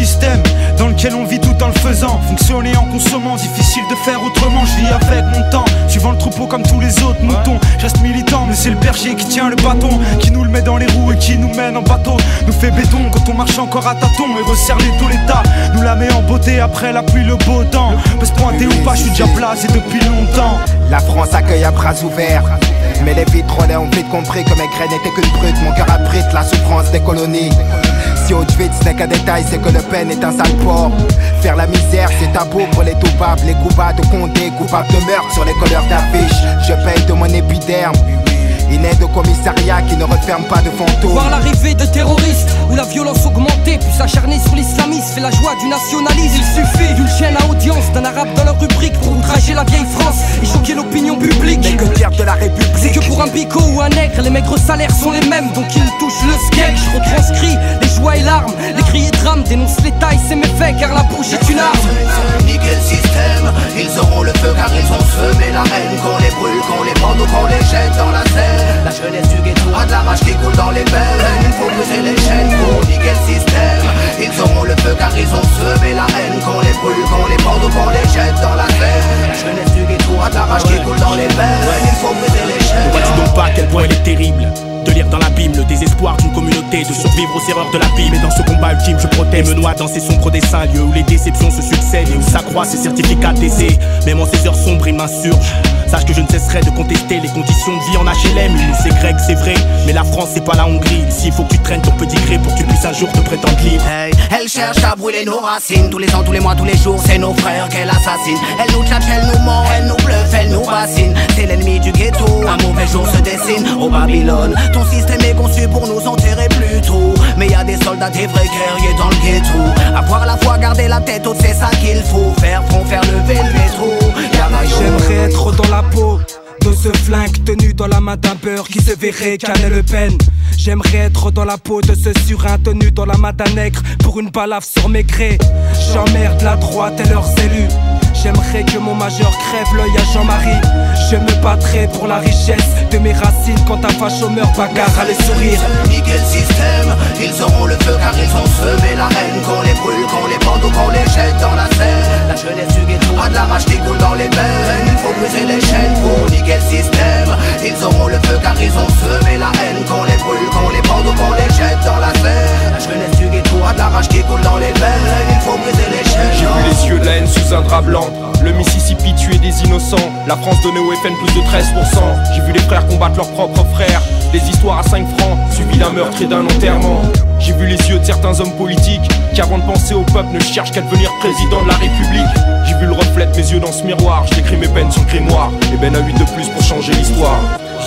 système dans lequel on vit tout en le faisant. Fonctionner en consommant, difficile de faire autrement. Je vis avec mon temps, suivant le troupeau comme tous les autres moutons. Je reste militant, mais c'est le berger qui tient le bâton, qui nous le met dans les roues et qui nous mène en bateau. Nous fait béton quand on marche encore à tâtons et resserre les taux l'état. Nous la met en beauté après la pluie, le beau temps. Peut se pointer ou pas, je suis déjà placé depuis longtemps. La France accueille à bras ouverts, mais les vitrolets ont vite compris que mes graines n'étaient qu'une brute. Mon cœur abrite la souffrance des colonies. Si Auschwitz n'est qu'un détail, c'est que Le Pen est un sale porc. Faire la misère, c'est tabou pour les toupables. Les coupables de Condé, coupables de meurtre sur les couleurs d'affiches. Je paye de mon épiderme une aide au commissariat qui ne referme pas de fantômes. Voir l'arrivée de terroristes où la violence augmentée, puis s'acharner sur l'islamisme fait la joie du nationalisme. Il suffit d'une chaîne à audience, d'un arabe dans leur rubrique pour outrager la vieille France et choquer l'opinion publique. Mais que dire de la République? C'est que pour un bico ou un nègre, les maigres salaires sont les mêmes, donc ils touchent le sketch. Je retranscris les joies et larmes, les cris et drames, dénonce les tailles, c'est méfaits car la bouche est une arme. Niquer le système, ils auront le feu car ils ont semé la haine. Qu'on les brûle, qu'on les pende ou qu'on les jette dans la Seine. La jeunesse du ghetto a de la rage qui coule dans les veines. Il faut briser les chaînes pour niquer le système. Ils auront le feu car ils ont semé la haine. Qu'on les brûle, qu'on les pende ou qu'on les jette dans la Seine. La jeunesse du ghetto a de la rage qui coule dans les veines. Il faut briser les chaînes. Ne vois-tu donc pas à quel point elle est terrible de lire dans l'abîme le désespoir d'une communauté, de survivre aux erreurs de la vie. Mais dans ce combat ultime, je protège, me noie dans ces sombres dessins, lieux où les déceptions se succèdent et où s'accroissent ces certificats d'essai. Même en ces heures sombres, il m'insurge. Sache que je ne cesserai de contester les conditions de vie en HLM. C'est grec, c'est vrai, mais la France c'est pas la Hongrie. Ici il faut que tu traînes ton petit gré pour que tu puisses un jour te prétendre libre. Hey, elle cherche à brûler nos racines. Tous les ans, tous les mois, tous les jours, c'est nos frères qu'elle assassine. Elle nous tchatche, elle nous ment, elle nous bluffe, elle nous bassine. C'est l'ennemi du ghetto, un mauvais jour se dessine au Babylone. Ton système est conçu pour nous enterrer plus tôt. Mais y a des soldats, des vrais guerriers dans le ghetto. Avoir la foi, garder la tête haute, c'est ça qu'il faut. Faire front, faire lever le métro. J'aimerais être dans la peau de ce flingue tenu dans la main d'un beurre qui se verrait canner Le Pen. J'aimerais être dans la peau de ce surin tenu dans la main d'un nègre pour une balafre sur mes grès. J'emmerde la droite et leurs élus. J'aimerais que mon majeur crève l'œil à Jean-Marie. Je me battrai pour la richesse de mes racines quand un facho meurt, bagarre à les sourires. Niquer le système, ils auront le feu car ils ont semé la haine. Qu'on les brûle, qu'on les pende ou qu'on les jette dans la Seine. La jeunesse du ghetto a de la rage qui coule dans les veines. Il faut briser les chaînes pour niquer le système. Ils auront le feu car ils ont semé la haine. Qu'on les brûle, qu'on les pende ou qu'on les jette dans la Seine. La jeunesse du ghetto a de la rage qui coule dans les veines. Il faut briser les chaînes. J'ai vu les yeux de la haine sous un drap blanc. Le Mississippi tuait des innocents. La France donnait au FN plus de 13%. J'ai vu les frères combattre leurs propres frères. Des histoires à 5 francs, suivies d'un meurtre et d'un enterrement. J'ai vu les yeux de certains hommes politiques qui avant de penser au peuple ne cherchent qu'à devenir président de la République. J'ai vu le reflet de mes yeux dans ce miroir. J'écris mes peines sur le grimoire. Et ben à 8 de plus pour changer l'histoire.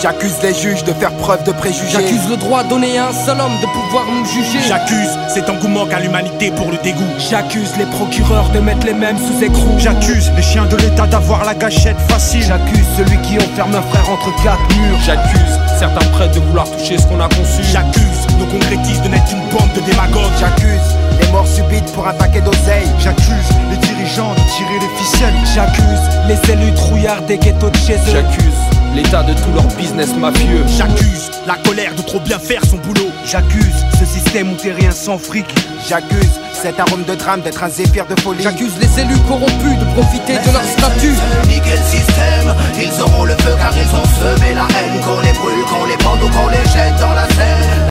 J'accuse les juges de faire preuve de préjugés. J'accuse le droit donné à un seul homme de pouvoir nous juger. J'accuse cet engouement qu'a l'humanité pour le dégoût. J'accuse les procureurs de mettre les mêmes sous écrou. J'accuse les chiens de l'État d'avoir la gâchette facile. J'accuse celui qui enferme un frère entre 4 murs. J'accuse certains prêtres de vouloir toucher ce qu'on a conçu. J'accuse nos concrétistes de n'être qu'une bande de démagogues. J'accuse les morts subites pour un paquet d'oseille. J'accuse les dirigeants de tirer les ficelles. J'accuse les élus trouillards des ghettos de chez eux. J'accuse l'état de tout leur business mafieux. J'accuse la colère de trop bien faire son boulot. J'accuse ce système où t'es rien sans fric. J'accuse cet arôme de drame d'être un zéphyr de folie. J'accuse les élus corrompus de profiter de leur statut. Niquer le système, ils auront le feu